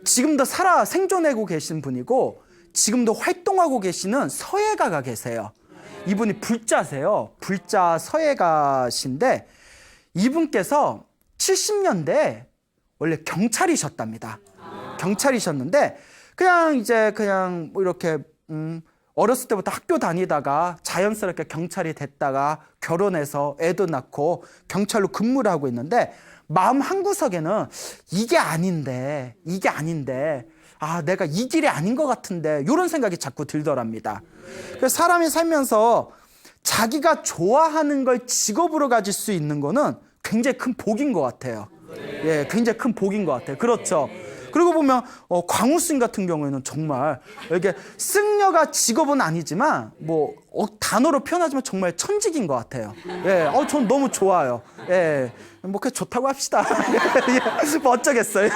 지금도 생존하고 계신 분이고 지금도 활동하고 계시는 서예가가 계세요. 이분이 불자세요. 불자 서예가신데 이분께서 70년대에 원래 경찰이셨답니다. 경찰이셨는데 그냥 뭐 이렇게 어렸을 때부터 학교 다니다가 자연스럽게 경찰이 됐다가 결혼해서 애도 낳고 경찰로 근무를 하고 있는데 마음 한구석에는 이게 아닌데 내가 이 길이 아닌 것 같은데 이런 생각이 자꾸 들더랍니다. 그래서 사람이 살면서 자기가 좋아하는 걸 직업으로 가질 수 있는 거는 굉장히 큰 복인 것 같아요. 예, 굉장히 큰 복인 것 같아요. 그렇죠. 그리고 보면 광우 스님 같은 경우에는 정말 이게 승려가 직업은 아니지만 뭐 단어로 표현하자면 정말 천직인 것 같아요. 예, 전 너무 좋아요. 예, 뭐 그게 좋다고 합시다. 예, 뭐 어쩌겠어요.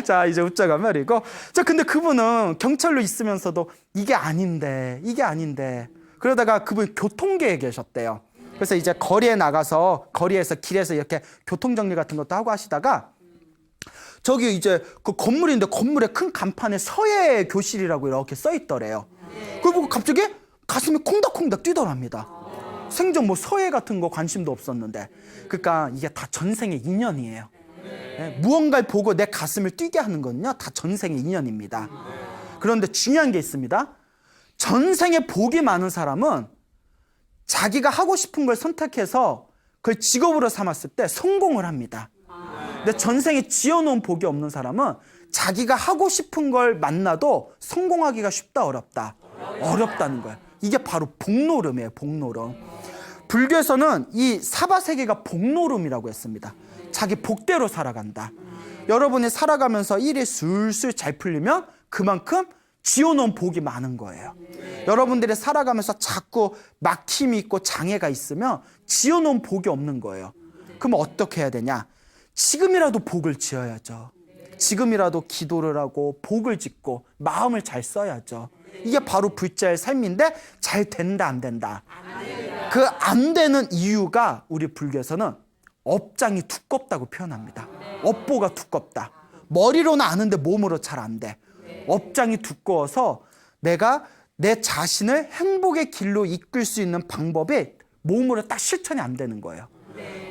자, 이제 웃자가 말이고. 자, 근데 그분은 경찰로 있으면서도 이게 아닌데. 그러다가 그분 교통계에 계셨대요. 그래서 이제 거리에서 길에서 이렇게 교통정리 같은 것도 하고 하시다가 저기 이제 그 건물인데 건물에 큰 간판에 서예 교실이라고 이렇게 써 있더래요. 그걸 보고 갑자기 가슴이 콩닥콩닥 뛰더랍니다. 생전 뭐 서예 같은 거 관심도 없었는데. 그러니까 이게 다 전생의 인연이에요. 예, 무언가를 보고 내 가슴을 뛰게 하는 거는요, 다 전생의 인연입니다. 그런데 중요한 게 있습니다. 전생에 복이 많은 사람은 자기가 하고 싶은 걸 선택해서 그걸 직업으로 삼았을 때 성공을 합니다. 근데 전생에 지어놓은 복이 없는 사람은 자기가 하고 싶은 걸 만나도 성공하기가 쉽다 어렵다? 어렵다는 거예요. 이게 바로 복노름이에요. 복노름. 불교에서는 이 사바세계가 복노름이라고 했습니다. 자기 복대로 살아간다. 여러분이 살아가면서 일이 술술 잘 풀리면 그만큼 지어놓은 복이 많은 거예요. 여러분들이 살아가면서 자꾸 막힘이 있고 장애가 있으면 지어놓은 복이 없는 거예요. 그럼 어떻게 해야 되냐? 지금이라도 복을 지어야죠. 지금이라도 기도를 하고 복을 짓고 마음을 잘 써야죠. 이게 바로 불자의 삶인데 잘 된다 안 된다? 그 안 되는 이유가 우리 불교에서는 업장이 두껍다고 표현합니다. 업보가 두껍다. 머리로는 아는데 몸으로 잘 안 돼. 업장이 두꺼워서 내가 내 자신을 행복의 길로 이끌 수 있는 방법이 몸으로 딱 실천이 안 되는 거예요.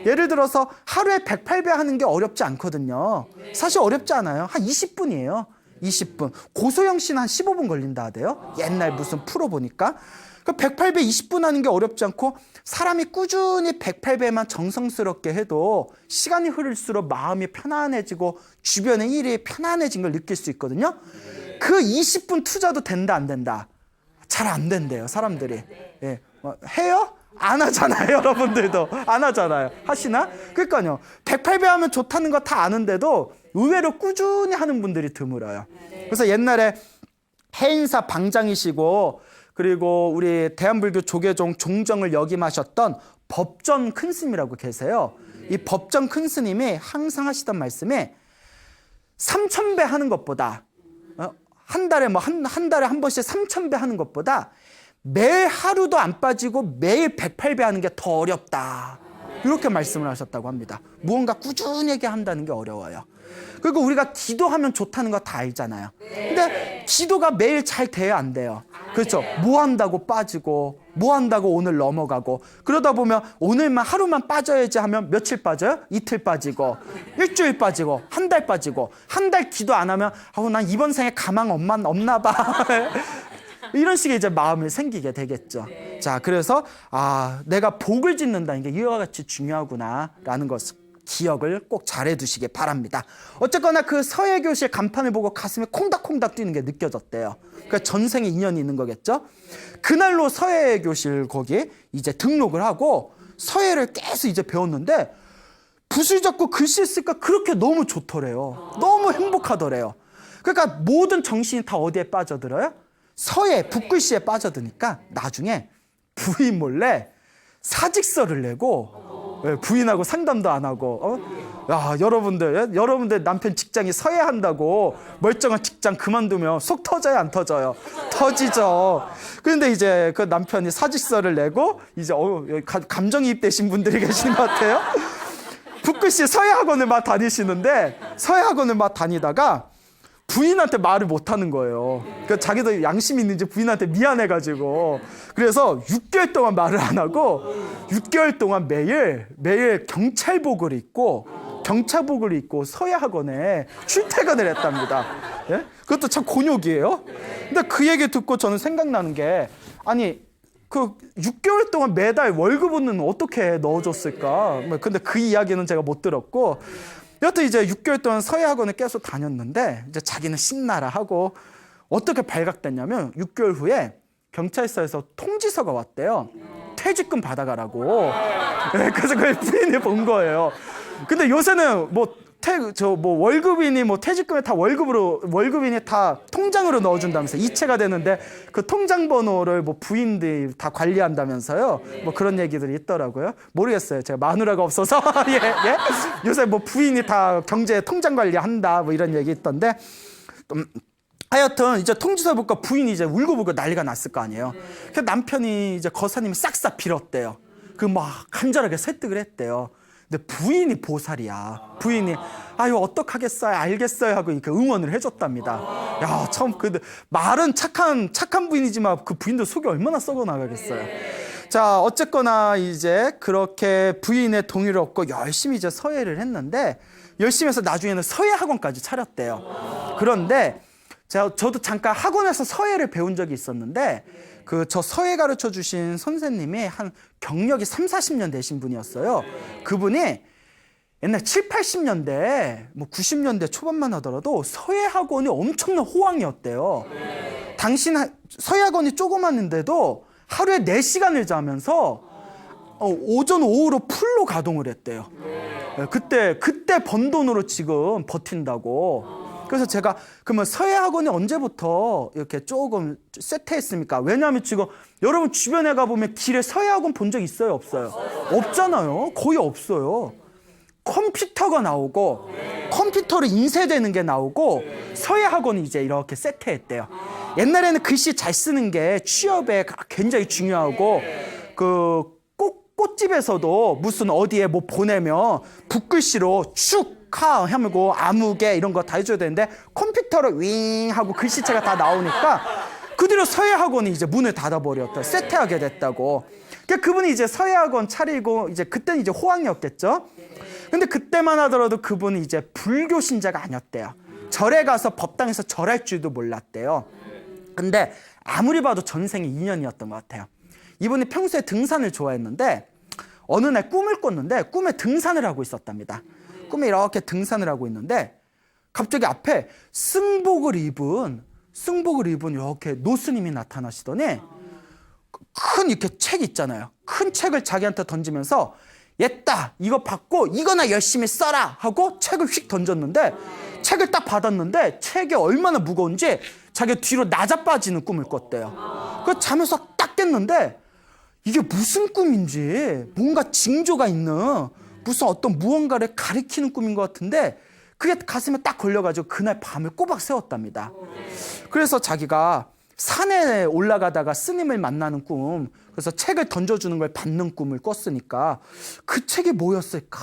예를 들어서 하루에 108배 하는 게 어렵지 않거든요. 사실 어렵지 않아요. 한 20분이에요. 20분. 고소영 씨는 한 15분 걸린다 하대요. 옛날 무슨 프로 보니까. 그 108배 20분 하는 게 어렵지 않고 사람이 꾸준히 108배만 정성스럽게 해도 시간이 흐를수록 마음이 편안해지고 주변의 일이 편안해진 걸 느낄 수 있거든요. 그 20분 투자도 된다 안 된다? 잘 안 된대요, 사람들이. 예. 해요? 안 하잖아요. 여러분들도 안 하잖아요. 하시나? 그러니까요. 108배 하면 좋다는 거 다 아는데도 의외로 꾸준히 하는 분들이 드물어요. 그래서 옛날에 해인사 방장이시고 그리고 우리 대한불교 조계종 종정을 역임하셨던 법전 큰 스님이라고 계세요. 이 법전 큰 스님이 항상 하시던 말씀이 3000배 하는 것보다 한 달에 한 달에 한 번씩 3000배 하는 것보다 매일 하루도 안 빠지고 매일 108배 하는 게 더 어렵다. 이렇게 말씀을 하셨다고 합니다. 무언가 꾸준하게 한다는 게 어려워요. 그리고 우리가 기도하면 좋다는 거 다 알잖아요. 근데 기도가 매일 잘 돼야 안 돼요. 그렇죠? 뭐 한다고 빠지고 뭐 한다고 오늘 넘어가고 그러다 보면 오늘만 하루만 빠져야지 하면 며칠 빠져요? 이틀 빠지고 일주일 빠지고 한 달 빠지고 한 달 기도 안 하면 난 이번 생에 가망 없나 봐. 이런 식의 이제 마음이 생기게 되겠죠. 자, 그래서 내가 복을 짓는다는 게 이와 같이 중요하구나라는 것을 기억을 꼭 잘해 두시기 바랍니다. 어쨌거나 그 서예교실 간판을 보고 가슴이 콩닥콩닥 뛰는 게 느껴졌대요. 그러니까 전생에 인연이 있는 거겠죠. 그날로 서예교실 거기 이제 등록을 하고 서예를 계속 이제 배웠는데 붓을 잡고 글씨 쓰니까 그렇게 너무 좋더래요. 너무 행복하더래요. 그러니까 모든 정신이 다 어디에 빠져들어요? 서예, 붓글씨에 빠져드니까 나중에 부인 몰래 사직서를 내고 부인하고 상담도 안 하고 여러분들 남편 직장이 서예한다고 멀쩡한 직장 그만두면 속 터져요 안 터져요? 터지죠. 그런데 이제 그 남편이 사직서를 내고 이제 감정이입되신 분들이 계신 것 같아요. 붓글씨 서예학원을 막 다니시는데 서예학원을 막 다니다가 부인한테 말을 못하는 거예요. 그러니까 자기도 양심이 있는지 부인한테 미안해가지고 그래서 6개월 동안 말을 안 하고 6개월 동안 매일 경찰복을 입고 서예학원에 출퇴근을 했답니다. 예? 그것도 참 곤욕이에요. 근데 그 얘기 듣고 저는 생각나는 게 아니 그 6개월 동안 매달 월급은 어떻게 넣어줬을까? 근데 그 이야기는 제가 못 들었고 여튼 이제 6개월 동안 서예학원을 계속 다녔는데 이제 자기는 신나라 하고 어떻게 발각됐냐면 6개월 후에 경찰서에서 통지서가 왔대요. 퇴직금 받아가라고. 네, 그래서 그걸 부인이 본 거예요. 근데 요새는 월급이니 퇴직금에 다 월급이니 다 통장으로 넣어준다면서 이체가 되는데 그 통장 번호를 부인들이 다 관리한다면서요. 그런 얘기들이 있더라고요. 모르겠어요. 제가 마누라가 없어서 예. 요새 부인이 다 경제 통장 관리한다 이런 얘기 있던데. 하여튼 이제 통지서 보니까 부인이 이제 울고불고 난리가 났을 거 아니에요. 그래서 남편이 이제 거사님이 싹싹 빌었대요. 그 간절하게 설득을 했대요. 근데 부인이 보살이야. 부인이 아유 어떡하겠어요 알겠어요 하고 이렇게 응원을 해줬답니다. 야 참 근데 말은 착한 부인이지만 그 부인도 속이 얼마나 썩어 나가겠어요. 자 어쨌거나 이제 그렇게 부인의 동의를 얻고 열심히 이제 서예를 했는데 열심히 해서 나중에는 서예 학원까지 차렸대요. 그런데 저도 잠깐 학원에서 서예를 배운 적이 있었는데 저 서예 가르쳐 주신 선생님이 한 경력이 30-40년 되신 분이었어요. 그분이 옛날 70-80년대 90년대 초반만 하더라도 서예 학원이 엄청난 호황이었대요. 당신 서예 학원이 조그맣는데도 하루에 4시간을 자면서 오전 오후로 풀로 가동을 했대요. 그때 번 돈으로 지금 버틴다고. 그래서 제가 그러면 서예 학원이 언제부터 이렇게 조금 쇠퇴했습니까? 왜냐하면 지금 여러분 주변에 가보면 길에 서예 학원 본 적 있어요? 없어요? 없잖아요. 거의 없어요. 컴퓨터가 나오고 컴퓨터로 인쇄되는 게 나오고 서예 학원이 이제 이렇게 쇠퇴했대요. 옛날에는 글씨 잘 쓰는 게 취업에 굉장히 중요하고 꽃집에서도 무슨 어디에 보내면 붓글씨로 축 하고 아무개 이런 거 다 해줘야 되는데 컴퓨터로 윙 하고 글씨체가 다 나오니까 그 뒤로 서예학원이 이제 문을 닫아버렸다. 쇠퇴하게 됐다고. 그러니까 그분이 이제 서예학원 차리고 이제 그때는 이제 호황이었겠죠. 근데 그때만 하더라도 그분이 이제 불교 신자가 아니었대요. 절에 가서 법당에서 절할 줄도 몰랐대요. 근데 아무리 봐도 전생이 인연이었던 것 같아요. 이분이 평소에 등산을 좋아했는데 어느 날 꿈을 꿨는데 꿈에 등산을 하고 있었답니다. 꿈에 이렇게 등산을 하고 있는데 갑자기 앞에 승복을 입은 이렇게 노스님이 나타나시더니 큰 이렇게 책 있잖아요. 큰 책을 자기한테 던지면서 얘따 이거 받고 이거나 열심히 써라 하고 책을 휙 던졌는데 책을 딱 받았는데 책이 얼마나 무거운지 자기가 뒤로 나자빠지는 꿈을 꿨대요. 그래서 자면서 딱 깼는데 이게 무슨 꿈인지 뭔가 징조가 있는 무슨 어떤 무언가를 가리키는 꿈인 것 같은데 그게 가슴에 딱 걸려가지고 그날 밤을 꼬박 새웠답니다. 그래서 자기가 산에 올라가다가 스님을 만나는 꿈, 그래서 책을 던져주는 걸 받는 꿈을 꿨으니까 그 책이 뭐였을까?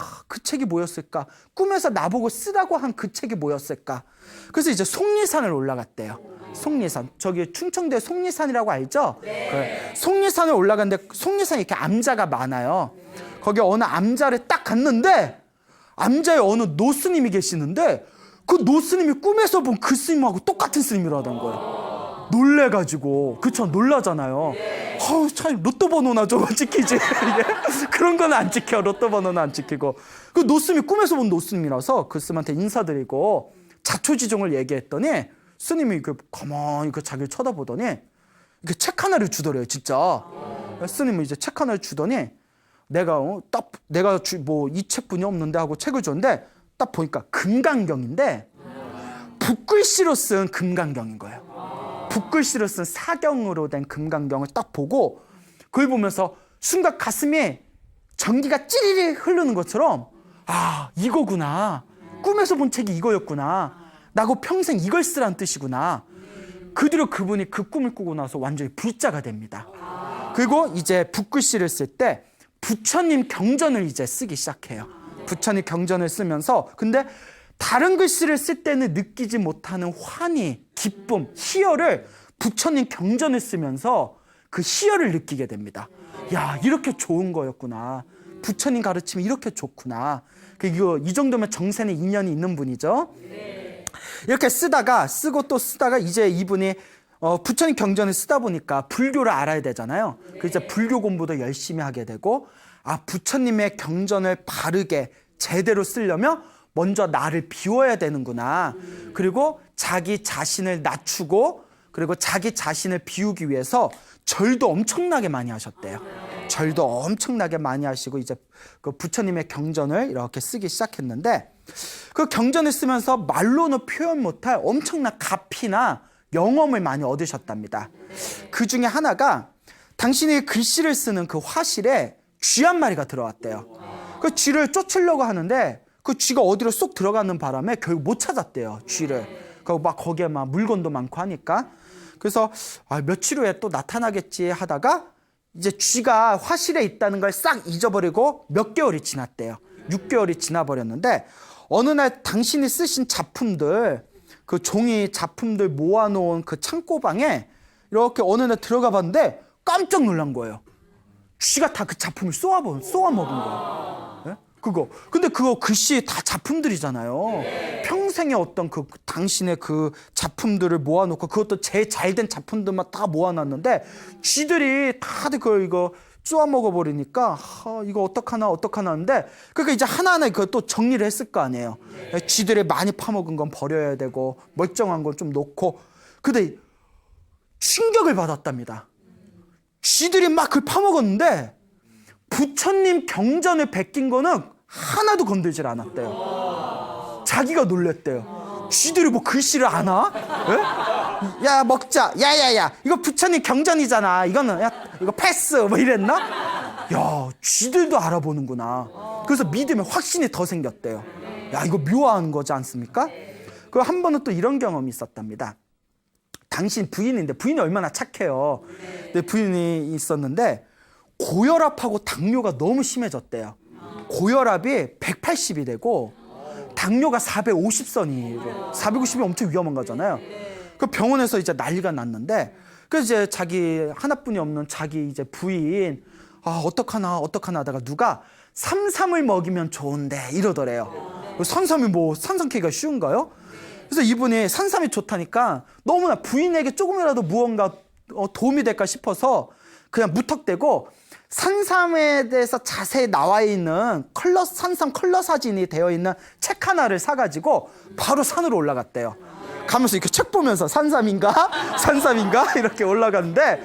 꿈에서 나보고 쓰라고 한 그 책이 뭐였을까? 그래서 이제 속리산을 올라갔대요. 속리산. 저기 충청도에 속리산이라고 알죠? 네. 속리산을 올라갔는데 속리산에 이렇게 암자가 많아요. 거기 어느 암자를 딱 갔는데 암자에 어느 노스님이 계시는데 그 노스님이 꿈에서 본 그 스님하고 똑같은 스님이라던 거예요. 놀래가지고 그쵸 놀라잖아요. 참 로또 번호나 좀 지키지. 그런 거는 안 지켜. 로또 번호는 안 지키고 그 노스님이 꿈에서 본 노스님이라서 그 스님한테 인사드리고 자초지종을 얘기했더니 스님이 가만히 자기를 쳐다보더니 이렇게 책 하나를 주더래요. 진짜 스님은 이제 책 하나를 주더니 내가 이 책뿐이 없는데 하고 책을 줬는데 딱 보니까 금강경인데 붓글씨로 쓴 금강경인 거예요. 붓글씨로 쓴 사경으로 된 금강경을 딱 보고 그걸 보면서 순간 가슴에 전기가 찌리리 흐르는 것처럼 아 이거구나. 꿈에서 본 책이 이거였구나. 나고 평생 이걸 쓰란 뜻이구나. 그 뒤로 그분이 그 꿈을 꾸고 나서 완전히 불자가 됩니다. 그리고 이제 붓글씨를 쓸 때 부처님 경전을 이제 쓰기 시작해요. 부처님 경전을 쓰면서 근데 다른 글씨를 쓸 때는 느끼지 못하는 환희, 기쁨, 희열을 부처님 경전을 쓰면서 그 희열을 느끼게 됩니다. 야, 이렇게 좋은 거였구나. 부처님 가르침이 이렇게 좋구나. 이 정도면 정세는 인연이 있는 분이죠. 이렇게 쓰고 또 쓰다가 이제 이분이 부처님 경전을 쓰다 보니까 불교를 알아야 되잖아요. 그래서 이제 불교 공부도 열심히 하게 되고, 부처님의 경전을 바르게 제대로 쓰려면 먼저 나를 비워야 되는구나. 그리고 자기 자신을 낮추고, 그리고 자기 자신을 비우기 위해서 절도 엄청나게 많이 하셨대요. 절도 엄청나게 많이 하시고 이제 그 부처님의 경전을 이렇게 쓰기 시작했는데, 그 경전을 쓰면서 말로는 표현 못할 엄청난 가피나 영험을 많이 얻으셨답니다. 그 중에 하나가 당신이 글씨를 쓰는 그 화실에 쥐 한 마리가 들어왔대요. 그 쥐를 쫓으려고 하는데 그 쥐가 어디로 쏙 들어가는 바람에 결국 못 찾았대요, 쥐를. 거기에 막 물건도 많고 하니까. 그래서 며칠 후에 또 나타나겠지 하다가 이제 쥐가 화실에 있다는 걸 싹 잊어버리고 몇 개월이 지났대요. 6개월이 지나버렸는데 어느 날 당신이 쓰신 작품들, 그 종이 작품들 모아놓은 그 창고방에 이렇게 어느 날 들어가 봤는데 깜짝 놀란 거예요. 쥐가 다 그 작품을 쏘아 먹은 거예요. 네? 근데 그거 글씨 다 작품들이잖아요. 평생의 어떤 당신의 그 작품들을 모아놓고 그것도 제일 잘된 작품들만 다 모아놨는데 쥐들이 다들 이거 쏘아 먹어버리니까 이거 어떡하나 하는데, 그러니까 이제 하나하나 그것도 정리를 했을 거 아니에요. 쥐들이 많이 파먹은 건 버려야 되고 멀쩡한 건 좀 놓고. 근데 충격을 받았답니다. 쥐들이 막 그걸 파먹었는데 부처님 경전을 베낀 거는 하나도 건들질 않았대요. 자기가 놀랬대요. 쥐들이 뭐 글씨를 아나? 예? 야, 먹자. 야야야, 이거 부처님 경전이잖아. 이거는 이거 패스 뭐 이랬나? 야, 쥐들도 알아보는구나. 그래서 믿음에 확신이 더 생겼대요. 야, 이거 묘한 거지 않습니까? 그 한 번은 또 이런 경험이 있었답니다. 당신 부인인데, 부인이 얼마나 착해요. 근데 부인이 있었는데 고혈압하고 당뇨가 너무 심해졌대요. 고혈압이 180이 되고 당뇨가 450선이고, 450이 엄청 위험한 거잖아요. 그 병원에서 이제 난리가 났는데, 그래서 이제 자기 하나뿐이 없는 자기 이제 부인, 어떡하나 하다가 누가 산삼을 먹이면 좋은데 이러더래요. 산삼이 뭐 산삼캐기가 쉬운가요? 그래서 이분이 산삼이 좋다니까 너무나 부인에게 조금이라도 무언가 도움이 될까 싶어서 그냥 무턱대고 산삼에 대해서 자세히 나와 있는 산삼 컬러 사진이 되어 있는 책 하나를 사가지고 바로 산으로 올라갔대요. 가면서 이렇게 책 보면서 산삼인가 이렇게 올라갔는데,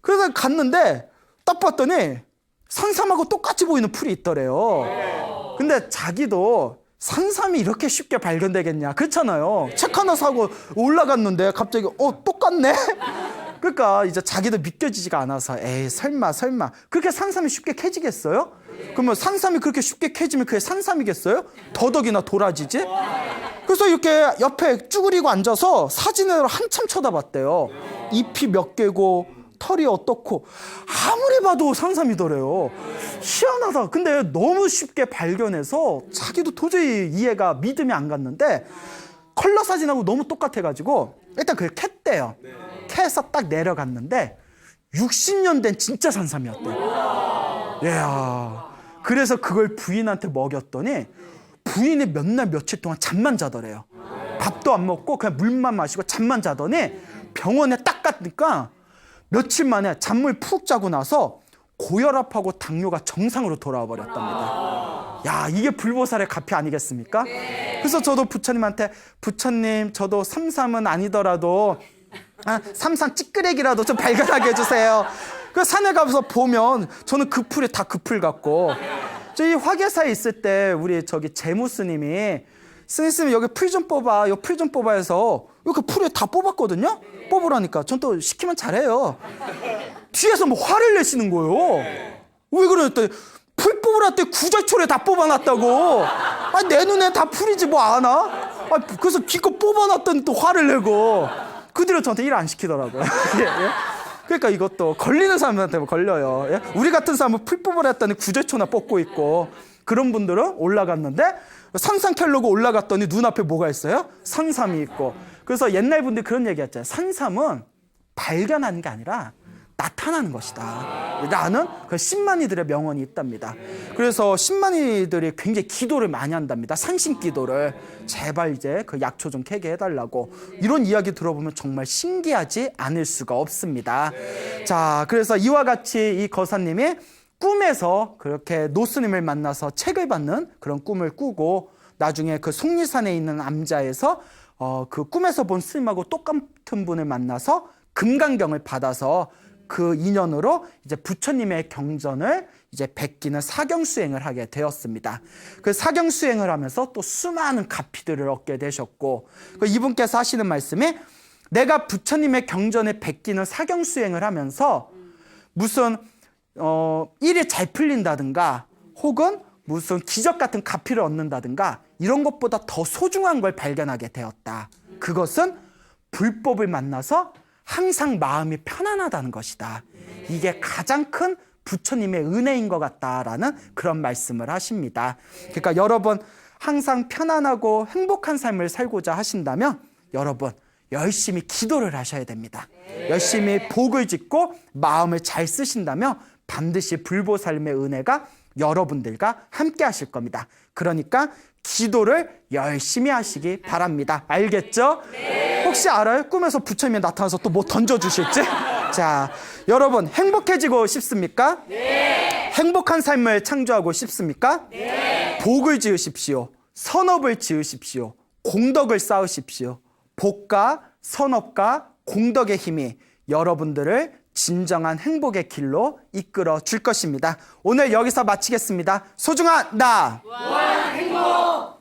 그래서 갔는데 딱 봤더니 산삼하고 똑같이 보이는 풀이 있더래요. 근데 자기도 산삼이 이렇게 쉽게 발견되겠냐, 그렇잖아요. 책 하나 사고 올라갔는데 갑자기 똑같네. 그러니까 이제 자기도 믿겨지지가 않아서 에이 설마 그렇게 산삼이 쉽게 캐지겠어요? 그러면 산삼이 그렇게 쉽게 캐지면 그게 산삼이겠어요? 더덕이나 도라지지? 그래서 이렇게 옆에 쭈그리고 앉아서 사진을 한참 쳐다봤대요. 잎이 몇 개고 털이 어떻고 아무리 봐도 산삼이더래요. 희한하다. 근데 너무 쉽게 발견해서 자기도 도저히 이해가 믿음이 안 갔는데 컬러 사진하고 너무 똑같아가지고 일단 그걸 캤대요. 캐서 딱 내려갔는데 60년 된 진짜 산삼이었대요. 이야. 그래서 그걸 부인한테 먹였더니 부인이 몇 날 며칠 동안 잠만 자더래요. 밥도 안 먹고 그냥 물만 마시고 잠만 자더니 병원에 딱 갔으니까 며칠 만에 잠을 푹 자고 나서 고혈압하고 당뇨가 정상으로 돌아와 버렸답니다. 야, 이게 불보살의 가피 아니겠습니까? 그래서 저도 부처님한테, 부처님 저도 삼삼은 아니더라도 삼삼 찌끄레기라도 좀 발견하게 해주세요. 그 산에 가서 보면 저는 그 풀이 다 그 풀 같고, 저희 화계사에 있을 때 우리 저기 재무스님이 스님 여기 풀 좀 뽑아, 요 풀 좀 뽑아 해서 이렇게 풀에 다 뽑았거든요. 뽑으라니까 전 또 시키면 잘해요. 뒤에서 뭐 화를 내시는 거예요. 왜 그랬더니 풀 뽑으라 때 구절초래 다 뽑아놨다고. 내 눈에 다 풀이지 뭐 아나? 그래서 기껏 뽑아놨더니 또 화를 내고. 그 뒤로 저한테 일 안 시키더라고요. 예, 예. 그러니까 이것도 걸리는 사람한테 걸려요. 예? 우리 같은 사람은 풀 뽑으라 했더니 구절초나 뽑고 있고, 그런 분들은 올라갔는데 산삼 캘려고 올라갔더니 눈앞에 뭐가 있어요? 산삼이 있고. 그래서 옛날 분들이 그런 얘기 했잖아요. 산삼은 발견하는 게 아니라 나타나는 것이다 라는 그 신만이들의 명언이 있답니다. 그래서 신만이들이 굉장히 기도를 많이 한답니다. 산신 기도를. 제발 이제 그 약초 좀 캐게 해달라고. 이런 이야기 들어보면 정말 신기하지 않을 수가 없습니다. 자, 그래서 이와 같이 이 거사님이 꿈에서 그렇게 노스님을 만나서 책을 받는 그런 꿈을 꾸고, 나중에 그 속리산에 있는 암자에서 그 꿈에서 본 스님하고 똑같은 분을 만나서 금강경을 받아서 그 인연으로 이제 부처님의 경전을 이제 베끼는 사경수행을 하게 되었습니다. 그 사경수행을 하면서 또 수많은 가피들을 얻게 되셨고, 이분께서 하시는 말씀이, 내가 부처님의 경전을 베끼는 사경수행을 하면서 무슨 일이 잘 풀린다든가 혹은 무슨 기적 같은 가피를 얻는다든가 이런 것보다 더 소중한 걸 발견하게 되었다. 그것은 불법을 만나서 항상 마음이 편안하다는 것이다. 이게 가장 큰 부처님의 은혜인 것 같다라는 그런 말씀을 하십니다. 그러니까 여러분 항상 편안하고 행복한 삶을 살고자 하신다면 여러분 열심히 기도를 하셔야 됩니다. 열심히 복을 짓고 마음을 잘 쓰신다면 반드시 불보살님의 은혜가 여러분들과 함께 하실 겁니다. 그러니까 기도를 열심히 하시기 바랍니다. 알겠죠? 혹시 알아요? 꿈에서 부처님이 나타나서 또 뭐 던져주실지? 자, 여러분 행복해지고 싶습니까? 행복한 삶을 창조하고 싶습니까? 복을 지으십시오. 선업을 지으십시오. 공덕을 쌓으십시오. 복과 선업과 공덕의 힘이 여러분들을 진정한 행복의 길로 이끌어 줄 것입니다. 오늘 여기서 마치겠습니다. 소중한 나! 무한한 행복!